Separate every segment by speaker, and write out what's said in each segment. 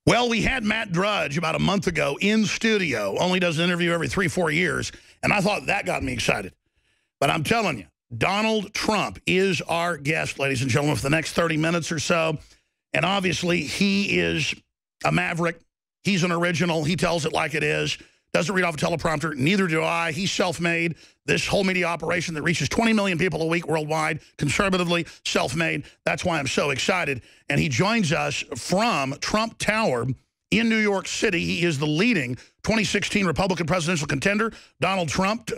Speaker 1: Well, we had Matt Drudge about a month ago in studio, only does an interview every 3-4 years, and I thought that got me excited. But I'm telling you, Donald Trump is our guest, ladies and gentlemen, for the next 30 minutes or so. And obviously, he is a maverick. He's an original. He tells it like it is. Doesn't read off a teleprompter. Neither do I. He's self-made. This whole media operation that reaches 20 million people a week worldwide, conservatively, self-made. That's why I'm so excited. And he joins us from Trump Tower in New York City. He is the leading 2016 Republican presidential contender. Donald Trump,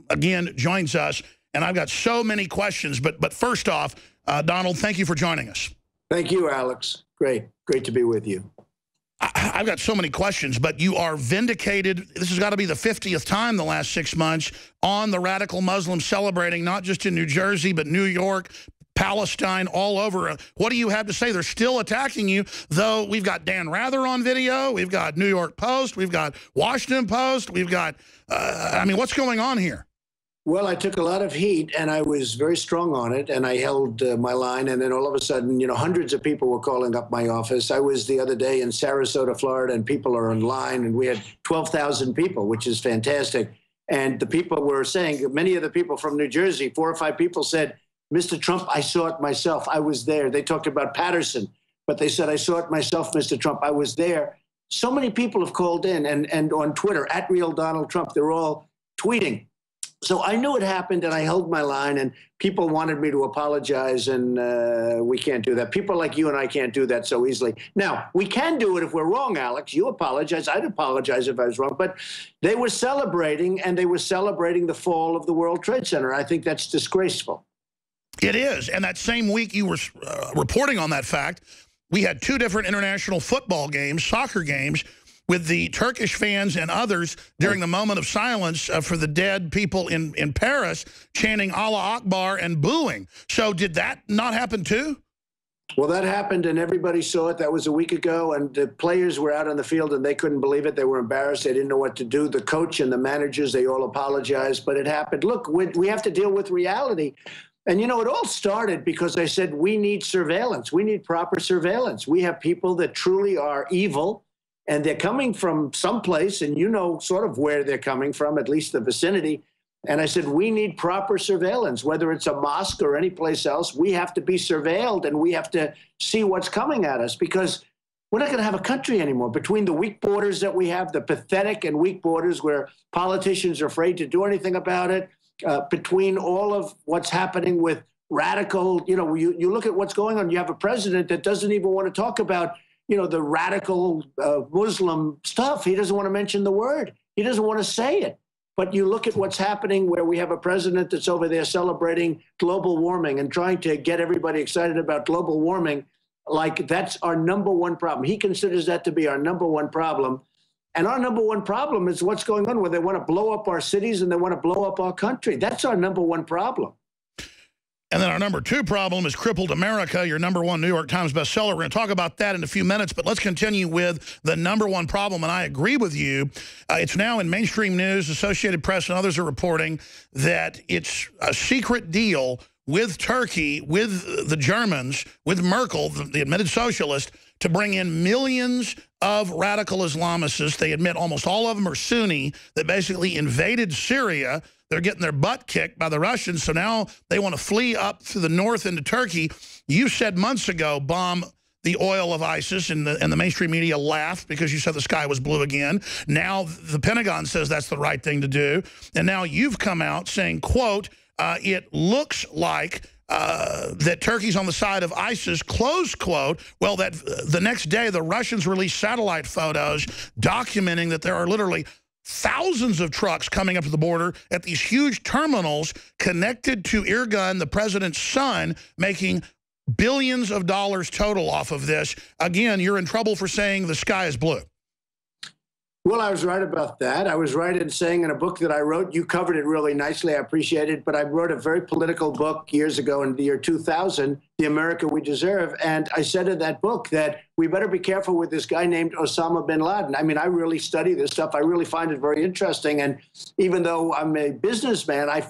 Speaker 1: again, joins us. And I've got so many questions. But first off, Donald, thank you for joining us.
Speaker 2: Thank you, Alex. Great to be with you.
Speaker 1: I've got so many questions, but you are vindicated. This has got to be the 50th time the last 6 months on the radical Muslims celebrating, not just in New Jersey, but New York, Palestine, all over. What do you have to say? They're still attacking you, though we've got Dan Rather on video. We've got New York Post. We've got Washington Post. We've got, I mean, what's going on here?
Speaker 2: Well, I took a lot of heat, and I was very strong on it, and I held my line, and then all of a sudden, you know, hundreds of people were calling up my office. I was the other day in Sarasota, Florida, and people are in line, and we had 12,000 people, which is fantastic. And the people were saying, many of the people from New Jersey, 4 or 5 people said, Mr. Trump, I saw it myself. I was there. They talked about Patterson, but they said, I saw it myself, Mr. Trump. I was there. So many people have called in, and on Twitter, @RealDonaldTrump, they're all tweeting. So I knew it happened, and I held my line, and people wanted me to apologize, and we can't do that. People like you and I can't do that so easily. Now, we can do it if we're wrong, Alex. You apologize. I'd apologize if I was wrong. But they were celebrating, and they were celebrating the fall of the World Trade Center. I think that's disgraceful.
Speaker 1: It is. And that same week you were reporting on that fact, we had 2 different international football games, soccer games, with the Turkish fans and others during the moment of silence for the dead people in Paris chanting Allah Akbar and booing. So did that not happen too?
Speaker 2: Well, that happened, and everybody saw it. That was a week ago, and the players were out on the field, and they couldn't believe it. They were embarrassed. They didn't know what to do. The coach and the managers, they all apologized, but it happened. Look, we have to deal with reality. And, you know, it all started because I said we need surveillance. We need proper surveillance. We have people that truly are evil, and they're coming from someplace, and you know sort of where they're coming from, at least the vicinity. And I said, we need proper surveillance, whether it's a mosque or any place else. We have to be surveilled, and we have to see what's coming at us, because we're not going to have a country anymore. Between the weak borders that we have, the pathetic and weak borders where politicians are afraid to do anything about it, between all of what's happening with radical, you know, you look at what's going on. You have a president that doesn't even want to talk about, you know, the radical Muslim stuff. He doesn't want to mention the word. He doesn't want to say it. But you look at what's happening where we have a president that's over there celebrating global warming and trying to get everybody excited about global warming, like that's our #1 problem. He considers that to be our #1 problem. And our #1 problem is what's going on where they want to blow up our cities and they want to blow up our country. That's our #1 problem.
Speaker 1: And then our #2 problem is crippled America, your #1 New York Times bestseller. We're going to talk about that in a few minutes, but let's continue with the #1 problem. And I agree with you. It's now in mainstream news, Associated Press and others are reporting that it's a secret deal with Turkey, with the Germans, with Merkel, the admitted socialist, to bring in millions of radical Islamists. They admit almost all of them are Sunni, that basically invaded Syria. They're getting their butt kicked by the Russians, so now they want to flee up to the north into Turkey. You said months ago, bomb the oil of ISIS, and the mainstream media laughed because you said the sky was blue again. Now the Pentagon says that's the right thing to do. And now you've come out saying, quote, it looks like that Turkey's on the side of ISIS, close quote. Well, that the next day, the Russians released satellite photos documenting that there are literally thousands of trucks coming up to the border at these huge terminals connected to Erdogan, the president's son, making billions of dollars total off of this. Again, you're in trouble for saying the sky is blue.
Speaker 2: Well, I was right about that. I was right in saying in a book that I wrote, you covered it really nicely, I appreciate it, but I wrote a very political book years ago in the year 2000, The America We Deserve, and I said in that book that we better be careful with this guy named Osama bin Laden. I mean, I really study this stuff. I really find it very interesting, and even though I'm a businessman, I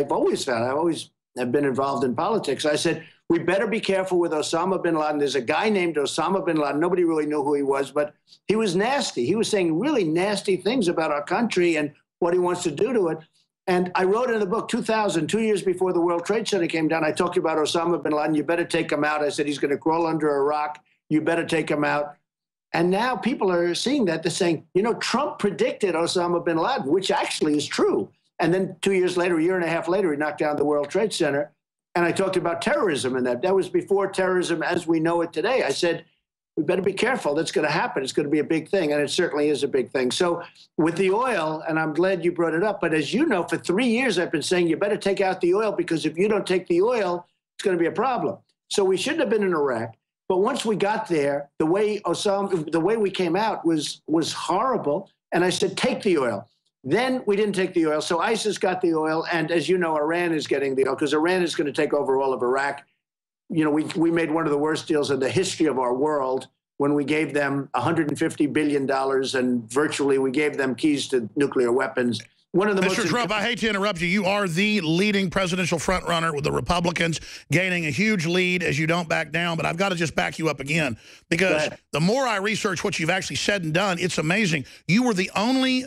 Speaker 2: always have been involved in politics. I said, We better be careful with Osama bin Laden. There's a guy named Osama bin Laden. Nobody really knew who he was, but he was nasty. He was saying really nasty things about our country and what he wants to do to it. And I wrote in the book, 2000, 2 years before the World Trade Center came down, I talked about Osama bin Laden. You better take him out. I said, he's going to crawl under a rock. You better take him out. And now people are seeing that. They're saying, you know, Trump predicted Osama bin Laden, which actually is true. And then 2 years later, a year and a half later, he knocked down the World Trade Center. And I talked about terrorism and that. That was before terrorism as we know it today. I said, we better be careful. That's going to happen. It's going to be a big thing. And it certainly is a big thing. So with the oil, and I'm glad you brought it up, but as you know, for 3 years, I've been saying you better take out the oil, because if you don't take the oil, it's going to be a problem. So we shouldn't have been in Iraq. But once we got there, the way we came out was horrible. And I said, take the oil. Then we didn't take the oil. So ISIS got the oil. And as you know, Iran is getting the oil, because Iran is going to take over all of Iraq. You know, we made one of the worst deals in the history of our world when we gave them $150 billion and virtually we gave them keys to nuclear weapons. One of the
Speaker 1: Mr. Trump, I hate to interrupt you. You are the leading presidential frontrunner with the Republicans, gaining a huge lead as you don't back down. But I've got to just back you up again, because the more I research what you've actually said and done, it's amazing. You were the only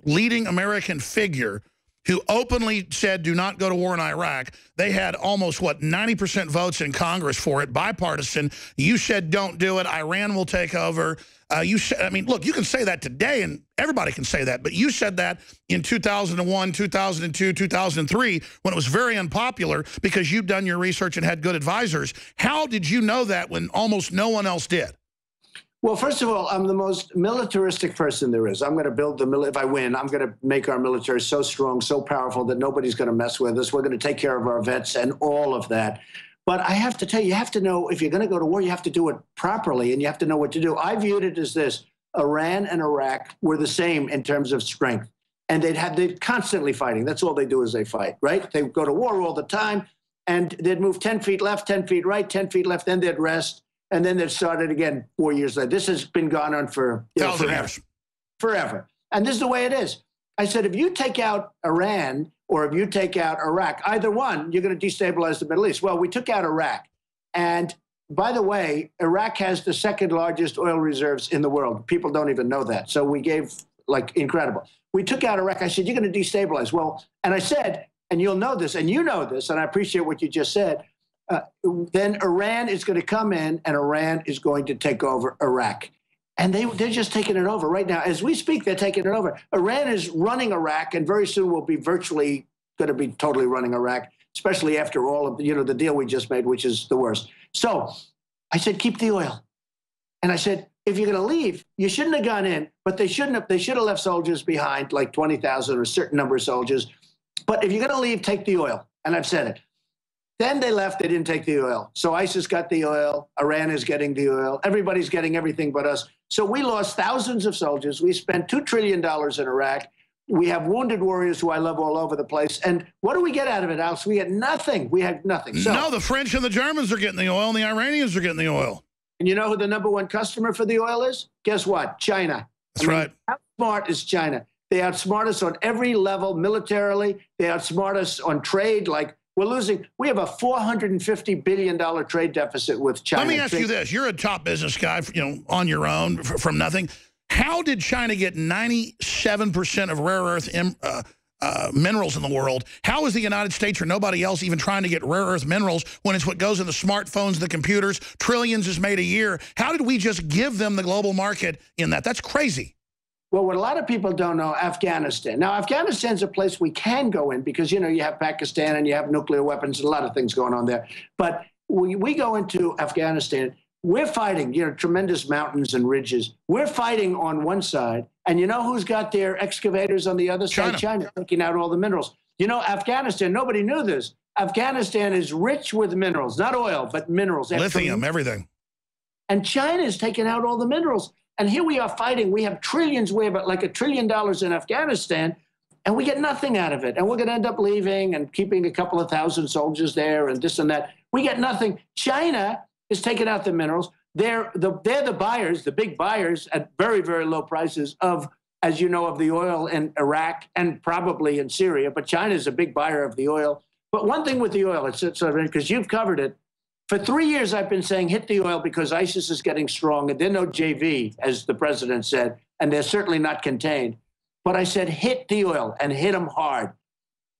Speaker 1: leading American figure who openly said, do not go to war in Iraq. They had almost, 90% votes in Congress for it, bipartisan. You said, don't do it. Iran will take over. You said, I mean, look, you can say that today, and everybody can say that, but you said that in 2001, 2002, 2003, when it was very unpopular, because you've done your research and had good advisors. How did you know that when almost no one else did?
Speaker 2: Well, first of all, I'm the most militaristic person there is. I'm going to build the if I win, I'm going to make our military so strong, so powerful that nobody's going to mess with us. We're going to take care of our vets and all of that. But I have to tell you, you have to know, if you're going to go to war, you have to do it properly, and you have to know what to do. I viewed it as this: Iran and Iraq were the same in terms of strength, and they're constantly fighting. That's all they do, is they fight, right? They go to war all the time, and they'd move 10 feet left, 10 feet right, 10 feet left, then they'd rest. And then they'd start it again 4 years later. This has been going on for forever. And this is the way it is. I said, if you take out Iran or if you take out Iraq, either one, you're going to destabilize the Middle East. Well, we took out Iraq. And by the way, Iraq has the second largest oil reserves in the world. People don't even know that. So we gave, like, incredible. We took out Iraq. I said, you're going to destabilize. Well, and I said, and you'll know this, and you know this, and I appreciate what you just said, then Iran is going to come in and Iran is going to take over Iraq. And they're just taking it over right now. As we speak, they're taking it over. Iran is running Iraq, and very soon will be virtually going to be totally running Iraq, especially after all of the deal we just made, which is the worst. So I said, keep the oil. And I said, if you're going to leave, you shouldn't have gone in, but they should have left soldiers behind, like 20,000 or a certain number of soldiers. But if you're going to leave, take the oil. And I've said it. Then they left, they didn't take the oil. So ISIS got the oil, Iran is getting the oil, everybody's getting everything but us. So we lost thousands of soldiers. We spent $2 trillion in Iraq. We have wounded warriors who I love all over the place. And what do we get out of it, Alex? We get nothing. We had nothing. So,
Speaker 1: no, the French and the Germans are getting the oil, and the Iranians are getting the oil.
Speaker 2: And you know who the #1 customer for the oil is? Guess what? China.
Speaker 1: That's right.
Speaker 2: How smart is China? They outsmart us on every level militarily. They outsmart us on trade, like, we have a $450 billion trade deficit with China.
Speaker 1: Let me ask you this. You're a top business guy, on your own from nothing. How did China get 97% of rare earth minerals in the world? How is the United States or nobody else even trying to get rare earth minerals when it's what goes in the smartphones, the computers? Trillions is made a year. How did we just give them the global market in that? That's crazy.
Speaker 2: Well, what a lot of people don't know, Afghanistan. Now, Afghanistan's a place we can go in because, you have Pakistan and you have nuclear weapons and a lot of things going on there. But we go into Afghanistan, we're fighting, tremendous mountains and ridges. We're fighting on one side. And you know who's got their excavators on the other side? China, taking out all the minerals. Afghanistan, nobody knew this. Afghanistan is rich with minerals, not oil, but minerals.
Speaker 1: Lithium, everything.
Speaker 2: And China is taking out all the minerals. And here we are fighting. We have trillions. We have like $1 trillion in Afghanistan, and we get nothing out of it. And we're going to end up leaving and keeping a couple of thousand soldiers there and this and that. We get nothing. China is taking out the minerals. They're the buyers, the big buyers at very, very low prices of, as you know, of the oil in Iraq and probably in Syria. But China is a big buyer of the oil. But one thing with the oil, it's because you've covered it, For 3 years, I've been saying hit the oil because ISIS is getting strong, and they're no JV, as the president said, and they're certainly not contained. But I said hit the oil and hit them hard.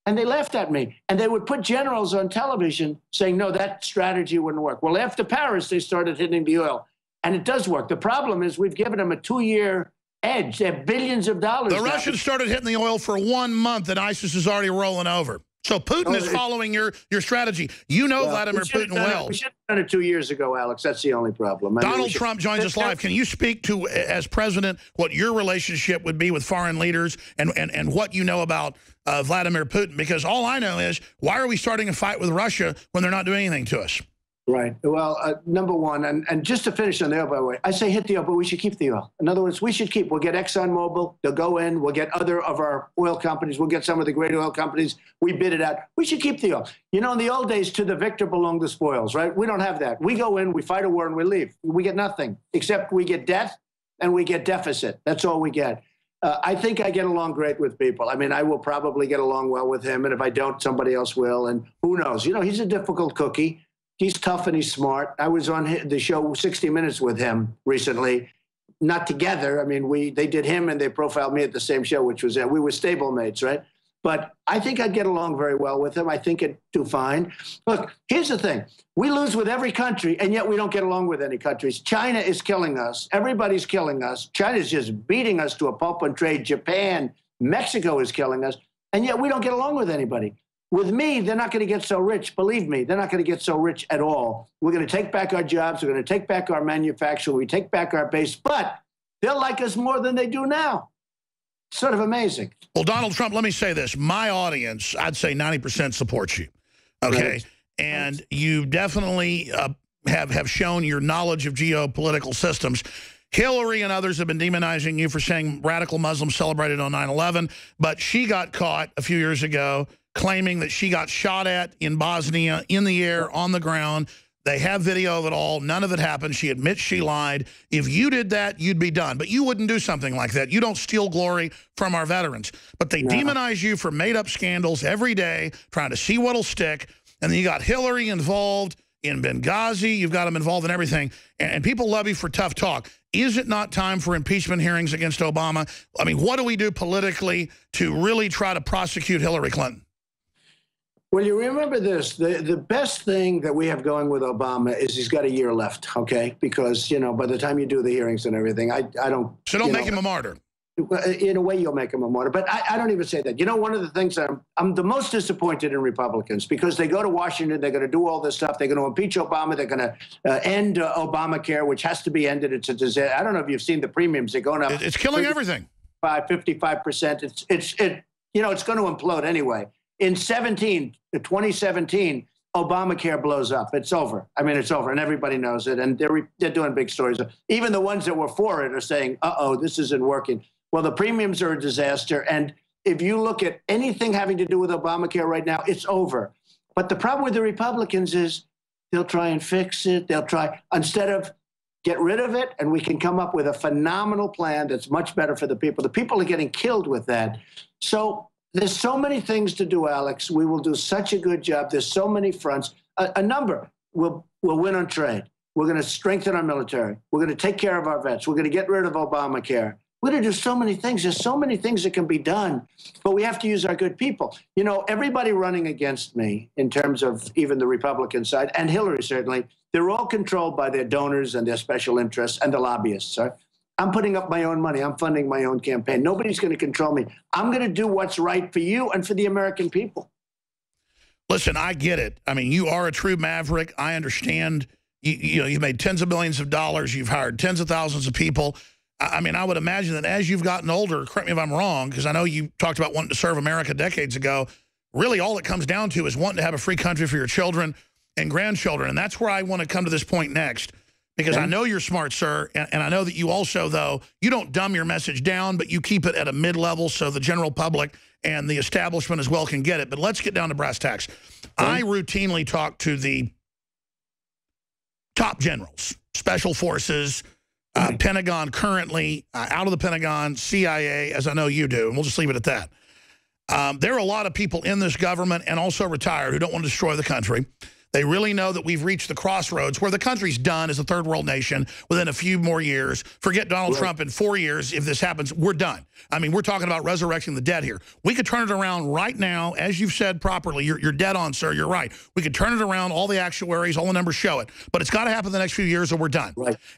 Speaker 2: And they laughed at me. And they would put generals on television saying, no, that strategy wouldn't work. Well, after Paris, they started hitting the oil. And it does work. The problem is we've given them a 2-year edge. They have billions of dollars.
Speaker 1: The Russians started hitting the oil for 1 month, and ISIS is already rolling over. So Putin is following your strategy. You know Vladimir Putin well.
Speaker 2: We should have done it 2 years ago, Alex. That's the only problem.
Speaker 1: Donald Trump joins us live. Can you speak to, as president, what your relationship would be with foreign leaders and what you know about Vladimir Putin? Because all I know is, why are we starting a fight with Russia when they're not doing anything to us?
Speaker 2: Right. Well, number one, and just to finish on the oil, by the way, I say hit the oil, but we should keep the oil. In other words, we should keep. We'll get ExxonMobil. They'll go in. We'll get other of our oil companies. We'll get some of the great oil companies. We bid it out. We should keep the oil. You know, in the old days, to the victor belong the spoils, right? We don't have that. We go in, we fight a war, and we leave. We get nothing, except we get debt and we get deficit. That's all we get. I think I get along great with people. I mean, I will probably get along well with him, and if I don't, somebody else will, and who knows? You know, he's a difficult cookie. He's tough and he's smart. I was on the show 60 Minutes with him recently, not together. I mean, they did him and they profiled me at the same show, which was we were stablemates, right? But I think I'd get along very well with him. I think it'd do fine. Look, here's the thing. We lose with every country, and yet we don't get along with any countries. China is killing us. Everybody's killing us. China's just beating us to a pulp and trade. Japan, Mexico is killing us, and yet we don't get along with anybody. With me, they're not going to get so rich. Believe me, they're not going to get so rich at all. We're going to take back our jobs. We're going to take back our manufacturing. We take back our base. But they'll like us more than they do now. Sort of amazing.
Speaker 1: Well, Donald Trump, let me say this. My audience, I'd say 90% supports you. Okay? Right. And you definitely have shown your knowledge of geopolitical systems. Hillary and others have been demonizing you for saying radical Muslims celebrated on 9/11, but she got caught a few years ago claiming that she got shot at in Bosnia, in the air, on the ground. They have video of it all. None of it happened. She admits she lied. If you did that, you'd be done. But you wouldn't do something like that. You don't steal glory from our veterans. But they demonize you for made-up scandals every day, trying to see what'll stick. And then you got Hillary involved in Benghazi. You've got them involved in everything. And people love you for tough talk. Is it not time for impeachment hearings against Obama? I mean, what do we do politically to really try to prosecute Hillary Clinton?
Speaker 2: Well, you remember this. The best thing that we have going with Obama is he's got a year left, okay? Because, you know, by the time you do the hearings and everything, I don't...
Speaker 1: So don't make him a martyr.
Speaker 2: In a way, you'll make him a martyr. But I don't even say that. You know, one of the things I'm the most disappointed in Republicans, because they go to Washington, they're going to do all this stuff. They're going to impeach Obama. They're going to end Obamacare, which has to be ended. It's a disaster. I don't know if you've seen the premiums. They're going up.
Speaker 1: It's killing everything.
Speaker 2: 55%. It's you know, it's going to implode anyway. In 2017, Obamacare blows up. It's over. I mean, it's over, and everybody knows it. And they're doing big stories. Even the ones that were for it are saying, "Uh-oh, this isn't working." Well, the premiums are a disaster. And if you look at anything having to do with Obamacare right now, it's over. But the problem with the Republicans is they'll try and fix it. They'll try, instead of get rid of it, and we can come up with a phenomenal plan that's much better for the people. The people are getting killed with that. So there's so many things to do, Alex. We will do such a good job. There's so many fronts. A number. We'll win on trade. We're going to strengthen our military. We're going to take care of our vets. We're going to get rid of Obamacare. We're going to do so many things. There's so many things that can be done, but we have to use our good people. You know, everybody running against me in terms of even the Republican side, and Hillary certainly, they're all controlled by their donors and their special interests and the lobbyists. Right? I'm putting up my own money. I'm funding my own campaign. Nobody's going to control me. I'm going to do what's right for you and for the American people.
Speaker 1: Listen, I get it. I mean, you are a true maverick. I understand. You know, you've made tens of millions of dollars. You've hired tens of thousands of people. I mean, I would imagine that as you've gotten older, correct me if I'm wrong, because I know you talked about wanting to serve America decades ago, really all it comes down to is wanting to have a free country for your children and grandchildren. And that's where I want to come to this point next. Because I know you're smart, sir, and I know that you also, though, you don't dumb your message down, but you keep it at a mid-level so the general public and the establishment as well can get it. But let's get down to brass tacks. I routinely talk to the top generals, special forces, Pentagon currently, out of the Pentagon, CIA, as I know you do, and we'll just leave it at that. There are a lot of people in this government and also retired who don't want to destroy the country. They really know that we've reached the crossroads where the country's done as a third world nation within a few more years. Forget Donald Trump in 4 years. If this happens, we're done. I mean, we're talking about resurrecting the dead here. We could turn it around right now, as you've said properly. You're dead on, sir. You're right. We could turn it around. All the actuaries, all the numbers show it. But it's got to happen the next few years or we're done.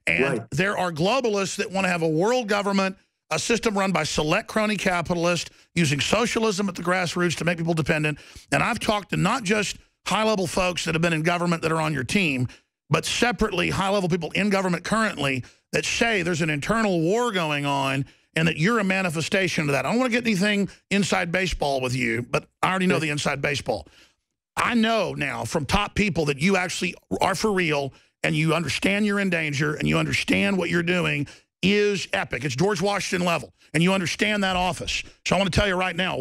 Speaker 1: And there are globalists that want to have a world government, a system run by select crony capitalists using socialism at the grassroots to make people dependent. And I've talked to not just high-level folks that have been in government that are on your team, but separately high-level people in government currently that say there's an internal war going on and that you're a manifestation of that. I don't want to get anything inside baseball with you, but I already know the inside baseball. I know now from top people that you actually are for real and you understand you're in danger and you understand what you're doing is epic. It's George Washington level, and you understand that office. So I want to tell you right now,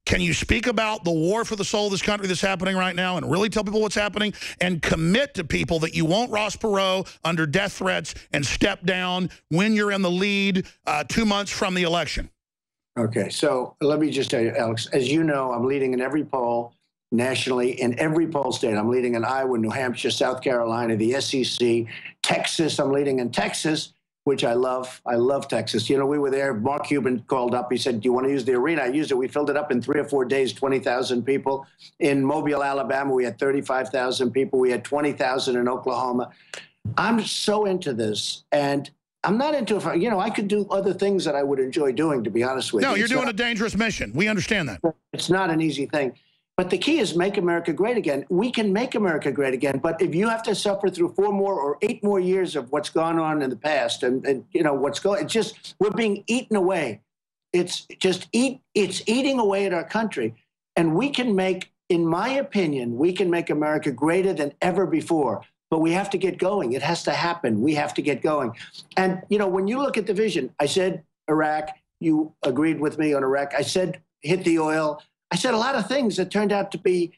Speaker 1: can you speak about the war for the soul of this country that's happening right now and really tell people what's happening and commit to people that you won't Ross Perot under death threats and step down when you're in the lead 2 months from the election? Okay, so let me just tell you, Alex, as you know, I'm leading in every poll nationally, in every poll state. I'm leading in Iowa, New Hampshire, South Carolina, the SEC, Texas. I'm leading in Texas, which I love. I love Texas. You know, we were there. Mark Cuban called up. He said, do you want to use the arena? I used it. We filled it up in 3 or 4 days, 20,000 people. In Mobile, Alabama, we had 35,000 people. We had 20,000 in Oklahoma. I'm so into this. And I'm not into it. You know, I could do other things that I would enjoy doing, to be honest with you. No, you're doing a dangerous mission. We understand that. It's not an easy thing. But the key is make America great again. We can make America great again, but if you have to suffer through 4 more or 8 more years of what's gone on in the past and you know, what's going, it's just, we're being eaten away. It's eating away at our country. And we can make, in my opinion, we can make America greater than ever before, but we have to get going. It has to happen. We have to get going. And, you know, when you look at the vision, I said Iraq, you agreed with me on Iraq. I said hit the oil. I said a lot of things that turned out to be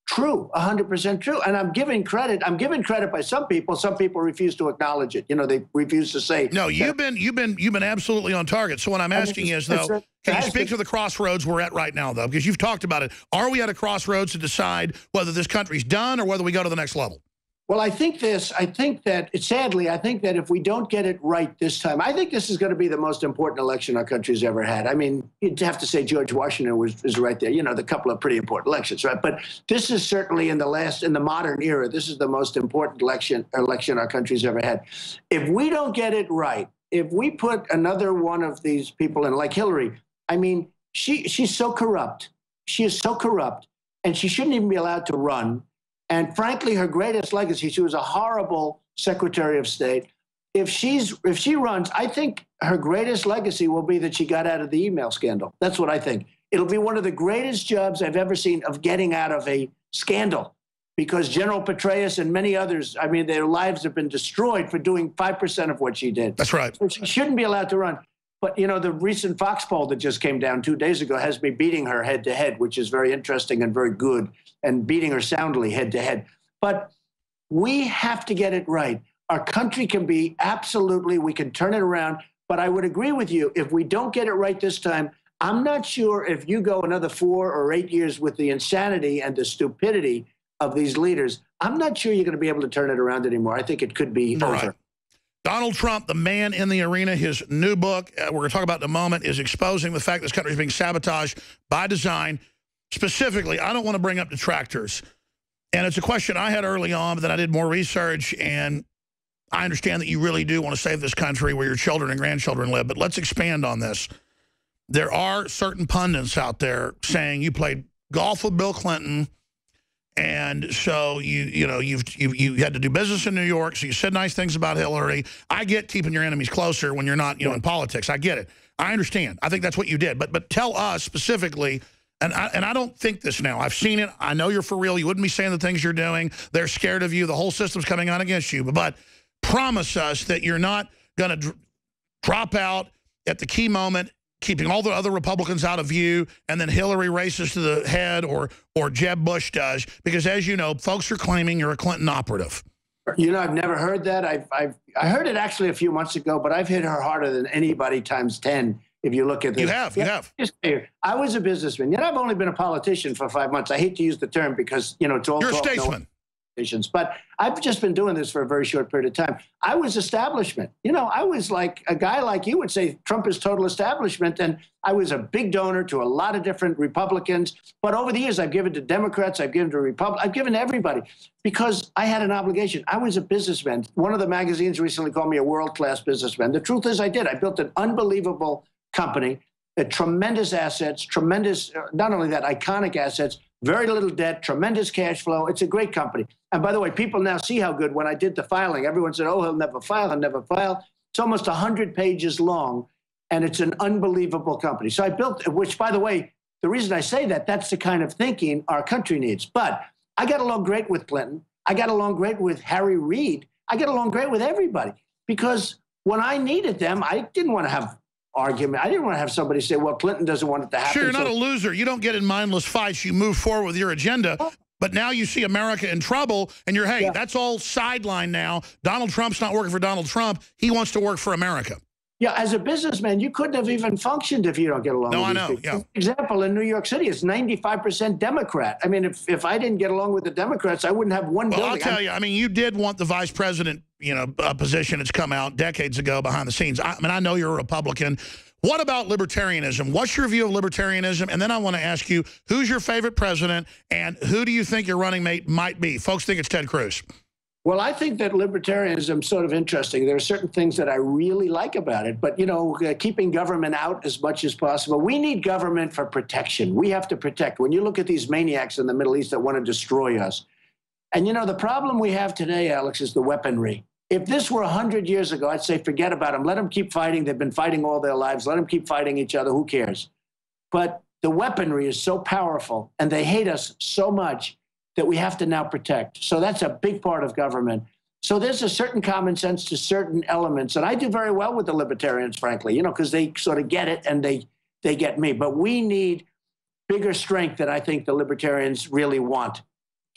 Speaker 1: true, 100% true. And I'm giving credit. I'm given credit by some people. Some people refuse to acknowledge it. You know, they refuse to say. No, you've been absolutely on target. So what I'm asking is, though, can you speak to the crossroads we're at right now, though? Because you've talked about it. Are we at a crossroads to decide whether this country's done or whether we go to the next level? Well, I think that, sadly, I think that if we don't get it right this time, I think this is going to be the most important election our country's ever had. I mean, you'd have to say George Washington is right there. You know, the couple of pretty important elections, right? But this is certainly in the modern era, this is the most important election our country's ever had. If we don't get it right, if we put another one of these people in, like Hillary, I mean, she's so corrupt. She is so corrupt, and she shouldn't even be allowed to run. And frankly, her greatest legacy, she was a horrible Secretary of State. If she runs, I think her greatest legacy will be that she got out of the email scandal. That's what I think. It'll be one of the greatest jobs I've ever seen of getting out of a scandal, because General Petraeus and many others, I mean, their lives have been destroyed for doing 5% of what she did. That's right. So she shouldn't be allowed to run. But, you know, the recent Fox poll that just came down 2 days ago has me beating her head to head, which is very interesting and very good, and beating her soundly head to head. But we have to get it right. Our country can be absolutely, we can turn it around. But I would agree with you, if we don't get it right this time, I'm not sure if you go another 4 or 8 years with the insanity and the stupidity of these leaders, I'm not sure you're going to be able to turn it around anymore. I think it could be over. Right. Donald Trump, the man in the arena, his new book, we're going to talk about in a moment, is exposing the fact this country is being sabotaged by design. Specifically, I don't want to bring up detractors. And it's a question I had early on, but then I did more research, and I understand that you really do want to save this country where your children and grandchildren live. But let's expand on this. There are certain pundits out there saying you played golf with Bill Clinton, and so you had to do business in New York, so you said nice things about Hillary. I get keeping your enemies closer when you're not, in politics. I get it. I understand. I think that's what you did. But tell us specifically, and I don't think this now. I've seen it. I know you're for real. You wouldn't be saying the things you're doing. They're scared of you. The whole system's coming on against you. But promise us that you're not going to drop out at the key moment, keeping all the other Republicans out of view, and then Hillary races to the head or Jeb Bush does, because as you know, folks are claiming you're a Clinton operative. You know, I've never heard that. I heard it actually a few months ago, but I've hit her harder than anybody times 10
Speaker 2: If you look at this.
Speaker 1: You have.
Speaker 2: I was a businessman. I've only been a politician for 5 months. I hate to use the term because, it's all
Speaker 1: You're a
Speaker 2: talk,
Speaker 1: statesman.
Speaker 2: But I've just been doing this for a very short period of time. I was establishment. I was like a guy like you would say Trump is total establishment. And I was a big donor to a lot of different Republicans. But over the years, I've given to Democrats, I've given to Republicans, I've given to everybody because I had an obligation. I was a businessman. One of the magazines recently called me a world-class businessman. The truth is I did. I built an unbelievable company, tremendous assets, not only that, iconic assets, very little debt, tremendous cash flow. It's a great company. And by the way, people now see how good when I did the filing. Everyone said, oh, he'll never file. It's almost 100 pages long, and it's an unbelievable company. So I built, which, by the way, the reason I say that, that's the kind of thinking our country needs. But I got along great with Clinton. I got along great with Harry Reid. I got along great with everybody because when I needed them, I didn't want to have argument. I didn't want to have somebody say, well, Clinton doesn't want it to happen.
Speaker 1: Sure, you're not a loser. You don't get in mindless fights. You move forward with your agenda. But now you see America in trouble, and you're, hey, that's all sidelined now. Donald Trump's not working for Donald Trump. He wants to work for America.
Speaker 2: Yeah, as a businessman, you couldn't have even functioned if you don't get along with
Speaker 1: I know,
Speaker 2: people.
Speaker 1: yeah.
Speaker 2: For example, in New York City, it's 95% Democrat. I mean, if I didn't get along with the Democrats, I wouldn't have one building.
Speaker 1: I'll tell you, I mean, you did want the vice president, position. It's come out decades ago behind the scenes. I know you're a Republican. What about libertarianism? What's your view of libertarianism? And then I want to ask you, who's your favorite president, and who do you think your running mate might be? Folks think it's Ted Cruz.
Speaker 2: Well, I think that libertarianism is sort of interesting. There are certain things that I really like about it, but, keeping government out as much as possible. We need government for protection. We have to protect. When you look at these maniacs in the Middle East that want to destroy us, and, the problem we have today, Alex, is the weaponry. If this were 100 years ago, I'd say forget about them. Let them keep fighting. They've been fighting all their lives. Let them keep fighting each other. Who cares? But the weaponry is so powerful, and they hate us so much that we have to now protect. So that's a big part of government. So there's a certain common sense to certain elements. And I do very well with the libertarians, frankly, because they sort of get it and they get me. But we need bigger strength than I think the libertarians really want.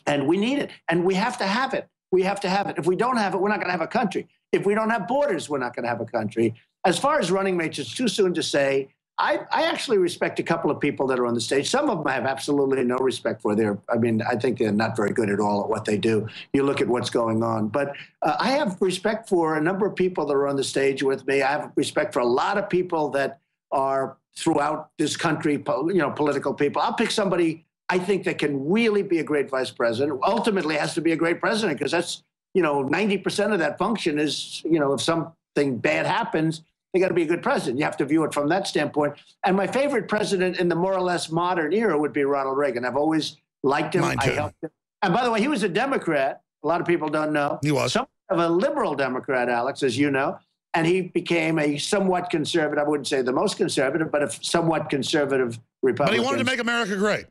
Speaker 2: And we need it. And we have to have it. We have to have it. If we don't have it, we're not going to have a country. If we don't have borders, we're not going to have a country. As far as running mates, it's too soon to say. I actually respect a couple of people that are on the stage. Some of them I have absolutely no respect for. I think they're not very good at all at what they do. You look at what's going on. But I have respect for a number of people that are on the stage with me. I have respect for a lot of people that are throughout this country, political people. I'll pick somebody I think that can really be a great vice president. Ultimately has to be a great president because that's, 90% of that function is, if something bad happens, they got to be a good president. You have to view it from that standpoint. And my favorite president in the more or less modern era would be Ronald Reagan. I've always liked him.
Speaker 1: Mine too.
Speaker 2: I helped him. And by the way, he was a Democrat. A lot of people don't know.
Speaker 1: He was.
Speaker 2: Somewhat of a liberal Democrat, Alex, as you know. And he became a somewhat conservative, I wouldn't say the most conservative, but a somewhat conservative Republican.
Speaker 1: But he wanted to make America great.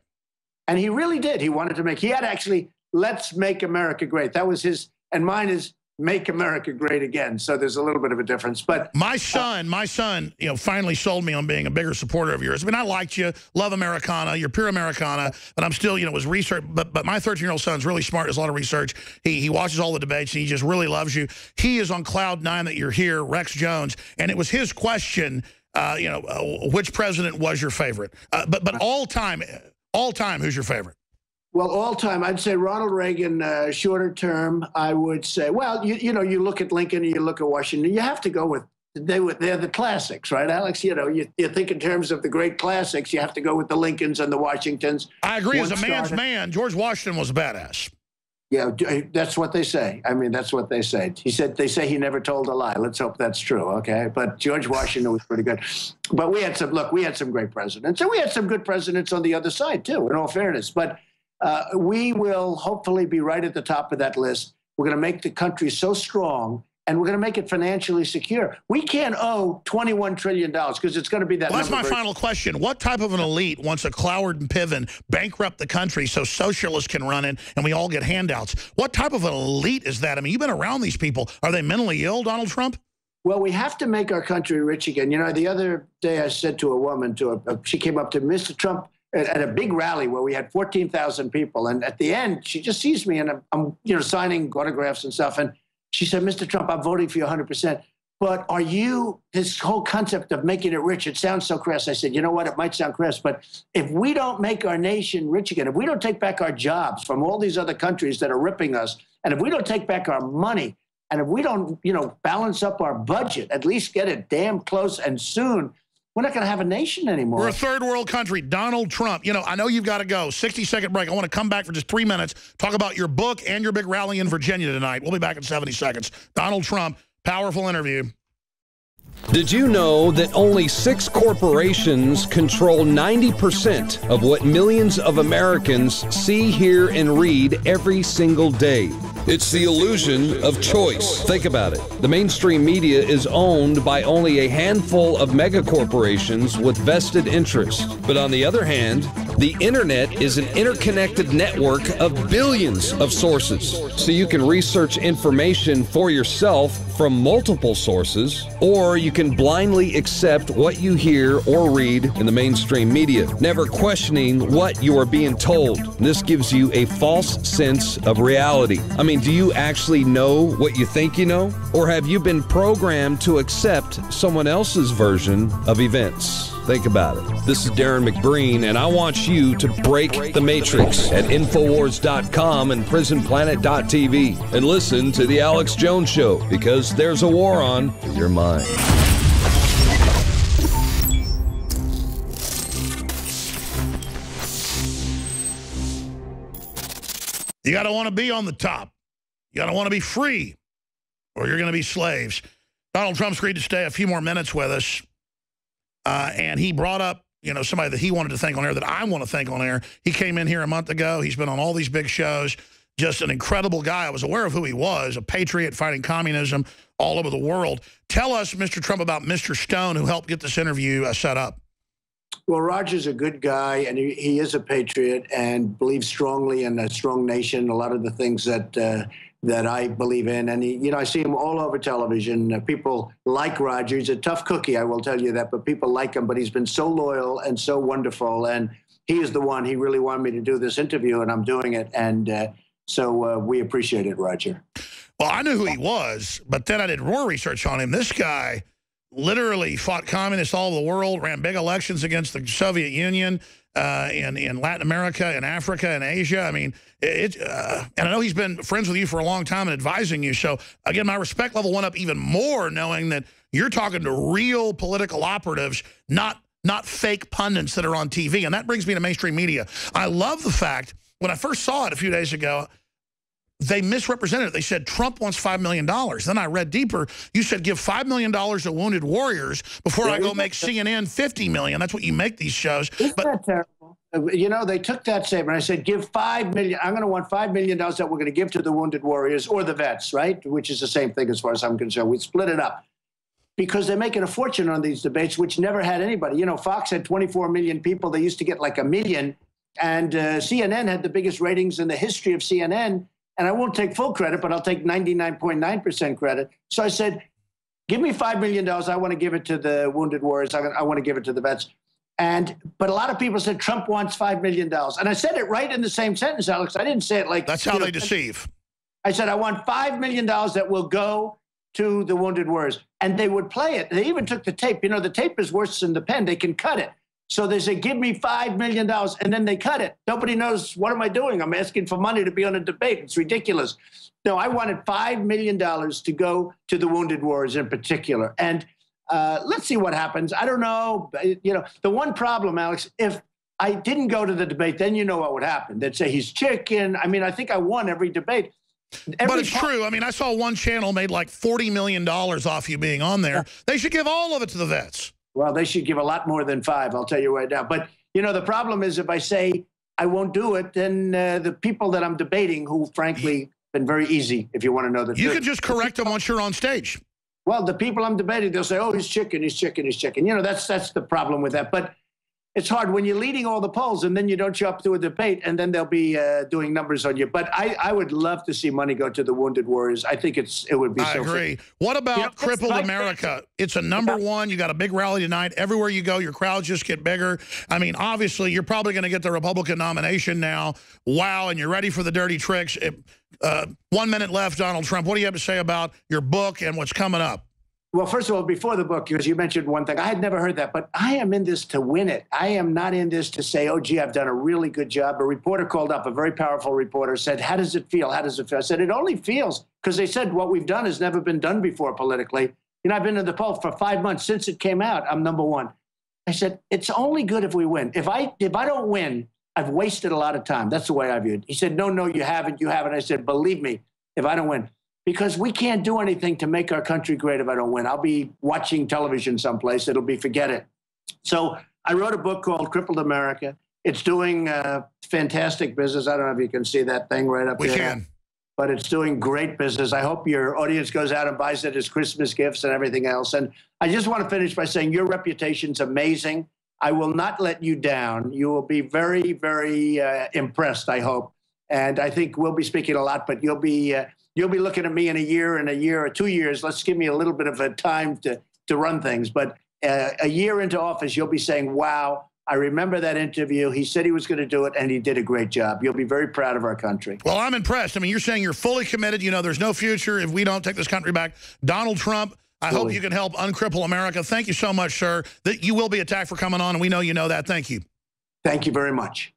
Speaker 2: And he really did. He had actually, let's make America great. That was his, and mine is make America great again. So there's a little bit of a difference. But
Speaker 1: my son, finally sold me on being a bigger supporter of yours. I mean, I liked you, love Americana, you're pure Americana, but I'm still, was research. But my 13-year-old son's really smart, does a lot of research. He watches all the debates, and he just really loves you. He is on cloud 9 that you're here, Rex Jones, and it was his question, which president was your favorite? But all time, who's your favorite?
Speaker 2: Well, all time, I'd say Ronald Reagan. Shorter term, I would say, well, you look at Lincoln and you look at Washington. You have to go with they're the classics, right, Alex? You think in terms of the great classics, you have to go with the Lincolns and the Washingtons.
Speaker 1: I agree. As a man's man, George Washington was a badass.
Speaker 2: Yeah, that's what they say. I mean, that's what they say. They say he never told a lie. Let's hope that's true, okay? But George Washington was pretty good. But we had some great presidents. And we had some good presidents on the other side, too, in all fairness. But we will hopefully be right at the top of that list. We're going to make the country so strong, and we're going to make it financially secure. We can't owe $21 trillion because it's going to be that.
Speaker 1: Well, that's my final question. What type of an elite wants a Cloward and Piven bankrupt the country so socialists can run it and we all get handouts? What type of an elite is that? I mean, you've been around these people. Are they mentally ill, Donald Trump?
Speaker 2: Well, we have to make our country rich again. The other day I said to a woman, she came up to Mr. Trump, at a big rally where we had 14,000 people. And at the end, she just sees me and I'm signing autographs and stuff. And she said, Mr. Trump, I'm voting for you 100%. But are you, this whole concept of making it rich, it sounds so crass. I said, you know what, it might sound crass, but if we don't make our nation rich again, if we don't take back our jobs from all these other countries that are ripping us, and if we don't take back our money, and if we don't, balance up our budget, at least get it damn close and soon, we're not going to have a nation anymore.
Speaker 1: We're a third world country. Donald Trump, I know you've got to go. 60-second break. I want to come back for just 3 minutes, talk about your book and your big rally in Virginia tonight. We'll be back in 70 seconds. Donald Trump, powerful interview.
Speaker 3: Did you know that only 6 corporations control 90% of what millions of Americans see, hear, and read every single day? It's the illusion of choice. Think about it. The mainstream media is owned by only a handful of megacorporations with vested interests. But on the other hand, the internet is an interconnected network of billions of sources. So you can research information for yourself from multiple sources, or you can blindly accept what you hear or read in the mainstream media, never questioning what you are being told. This gives you a false sense of reality. I mean, do you actually know what you think you know? Or have you been programmed to accept someone else's version of events? Think about it. This is Darren McBreen, and I want you to break the matrix at Infowars.com and PrisonPlanet.tv and listen to The Alex Jones Show, because there's a war on your mind.
Speaker 1: You got to want to be on the top. You got to want to be free, or you're going to be slaves. Donald Trump's agreed to stay a few more minutes with us. And he brought up, somebody that he wanted to thank on air that I want to thank on air. He came in here a month ago. He's been on all these big shows. Just an incredible guy. I was aware of who he was, a patriot fighting communism all over the world. Tell us, Mr. Trump, about Mr. Stone, who helped get this interview set up.
Speaker 2: Well, Roger's a good guy, and he is a patriot and believes strongly in a strong nation, a lot of the things that I believe in. And, I see him all over television. People like Roger. He's a tough cookie, I will tell you that, but people like him. But he's been so loyal and so wonderful. And he is the one. He really wanted me to do this interview, and I'm doing it. And so we appreciate it, Roger.
Speaker 1: Well, I knew who he was, but then I did more research on him. This guy literally fought communists all over the world, ran big elections against the Soviet Union in Latin America and Africa and Asia. I mean, and I know he's been friends with you for a long time and advising you. So, again, my respect level went up even more knowing that you're talking to real political operatives, not fake pundits that are on TV. And that brings me to mainstream media. I love the fact, when I first saw it a few days ago, they misrepresented it. They said Trump wants $5 million. Then I read deeper. You said give $5 million to wounded warriors before I go make CNN $50 million. That's what you make these shows.
Speaker 2: Isn't that terrible? They took that statement. I said, give $5 million. I'm going to want $5 million that we're going to give to the wounded warriors or the vets, right? Which is the same thing as far as I'm concerned. We split it up because they're making a fortune on these debates, which never had anybody. Fox had 24 million people. They used to get like 1 million. And CNN had the biggest ratings in the history of CNN. And I won't take full credit, but I'll take 99.9% credit. So I said, give me $5 million. I want to give it to the wounded warriors. I want to give it to the vets. But a lot of people said Trump wants $5 million. And I said it right in the same sentence, Alex. I didn't say it like...
Speaker 1: That's how they deceive.
Speaker 2: I said, I want $5 million that will go to the wounded warriors. And they would play it. They even took the tape. The tape is worse than the pen. They can cut it. So they say, give me $5 million, and then they cut it. Nobody knows, what am I doing? I'm asking for money to be on a debate. It's ridiculous. No, I wanted $5 million to go to the wounded warriors in particular. And let's see what happens. I don't know. The one problem, Alex, if I didn't go to the debate, then you know what would happen. They'd say he's chicken. I mean, I think I won every debate.
Speaker 1: But it's true. I mean, I saw one channel made like $40 million off you being on there. They should give all of it to the vets.
Speaker 2: Well, they should give a lot more than 5, I'll tell you right now. But, the problem is if I say I won't do it, then the people that I'm debating, who, frankly, been very easy, if you want to know the truth.
Speaker 1: You can just correct them once you're on stage.
Speaker 2: Well, the people I'm debating, they'll say, oh, he's chicken, he's chicken, he's chicken. That's the problem with that. But it's hard when you're leading all the polls and then you don't show up to a debate and then they'll be doing numbers on you. But I would love to see money go to the wounded warriors. I think it would be so.
Speaker 1: I agree. What about Crippled America? It's a #1. You got a big rally tonight. Everywhere you go, your crowds just get bigger. I mean, obviously, you're probably going to get the Republican nomination now. Wow, and you're ready for the dirty tricks. 1 minute left, Donald Trump. What do you have to say about your book and what's coming up?
Speaker 2: Well, first of all, before the book, because you mentioned one thing, I had never heard that, but I am in this to win it. I am not in this to say, oh, gee, I've done a really good job. A reporter called up, a very powerful reporter, said, how does it feel? How does it feel? I said, it only feels, because they said what we've done has never been done before politically. You know, I've been in the poll for 5 months. Since it came out, I'm #1. I said, it's only good if we win. If I don't win, I've wasted a lot of time. That's the way I view it. He said, no, you haven't. I said, believe me, if I don't win. Because we can't do anything to make our country great if I don't win. I'll be watching television someplace. It'll be forget it. So I wrote a book called Crippled America. It's doing fantastic business. I don't know if you can see that thing right up there.
Speaker 1: We can.
Speaker 2: But it's doing great business. I hope your audience goes out and buys it as Christmas gifts and everything else. And I just want to finish by saying your reputation's amazing. I will not let you down. You will be very, very impressed, I hope. And I think we'll be speaking a lot, but you'll be looking at me in a year or 2 years. Let's give me a little bit of a time to run things. But a year into office, you'll be saying, wow, I remember that interview. He said he was going to do it, and he did a great job. You'll be very proud of our country.
Speaker 1: Well, I'm impressed. I mean, you're saying you're fully committed. You know, there's no future if we don't take this country back. Donald Trump, I hope you can help uncripple America. Thank you so much, sir. That you will be attacked for coming on, and we know you know that. Thank you.
Speaker 2: Thank you very much.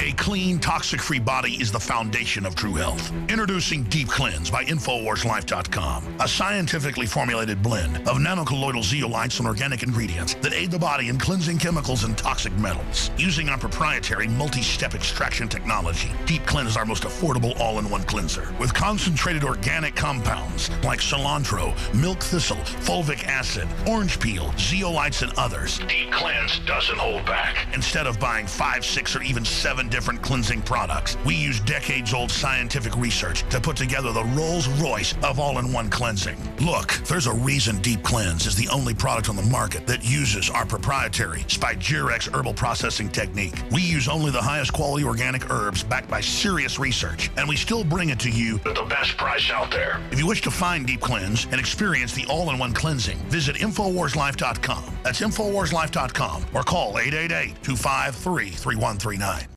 Speaker 1: A clean, toxic-free body is the foundation of true health. Introducing Deep Cleanse by InfoWarsLife.com, a scientifically formulated blend of nanocolloidal zeolites and organic ingredients that aid the body in cleansing chemicals and toxic metals. Using our proprietary multi-step extraction technology, Deep Cleanse is our most affordable all-in-one cleanser. With concentrated organic compounds like cilantro, milk thistle, fulvic acid, orange peel, zeolites, and others, Deep Cleanse doesn't hold back. Instead of buying 5, 6, or even 7 different cleansing products, we use decades-old scientific research to put together the Rolls-Royce of all-in-one cleansing. Look, there's a reason Deep Cleanse is the only product on the market that uses our proprietary Spigyrex herbal processing technique. We use only the highest quality organic herbs backed by serious research, and we still bring it to you at the best price out there. If you wish to find Deep Cleanse and experience the all-in-one cleansing, visit InfoWarsLife.com. That's InfoWarsLife.com, or call 888-253-3139.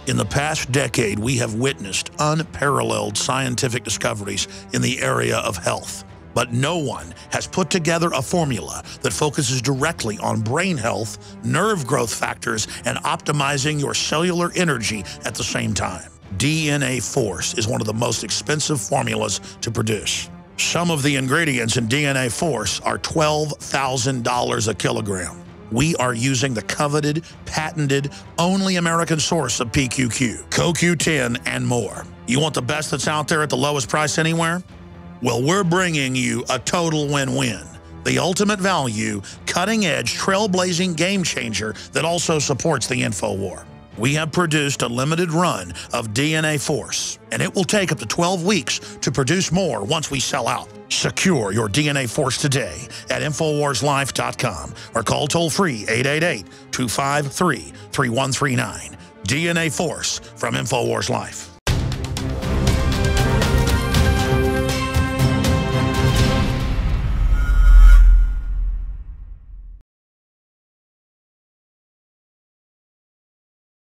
Speaker 1: In the past decade, we have witnessed unparalleled scientific discoveries in the area of health. But no one has put together a formula that focuses directly on brain health, nerve growth factors, and optimizing your cellular energy at the same time. DNA Force is one of the most expensive formulas to produce. Some of the ingredients in DNA Force are $12,000 a kilogram. We are using the coveted, patented, only American source of PQQ, CoQ10, and more. You want the best that's out there at the lowest price anywhere? Well, we're bringing you a total win-win. The ultimate value, cutting-edge, trailblazing game changer that also supports the InfoWar. We have produced a limited run of DNA Force, and it will take up to 12 weeks to produce more once we sell out. Secure your DNA Force today at InfoWarsLife.com or call toll-free 888-253-3139. DNA Force from InfoWars Life.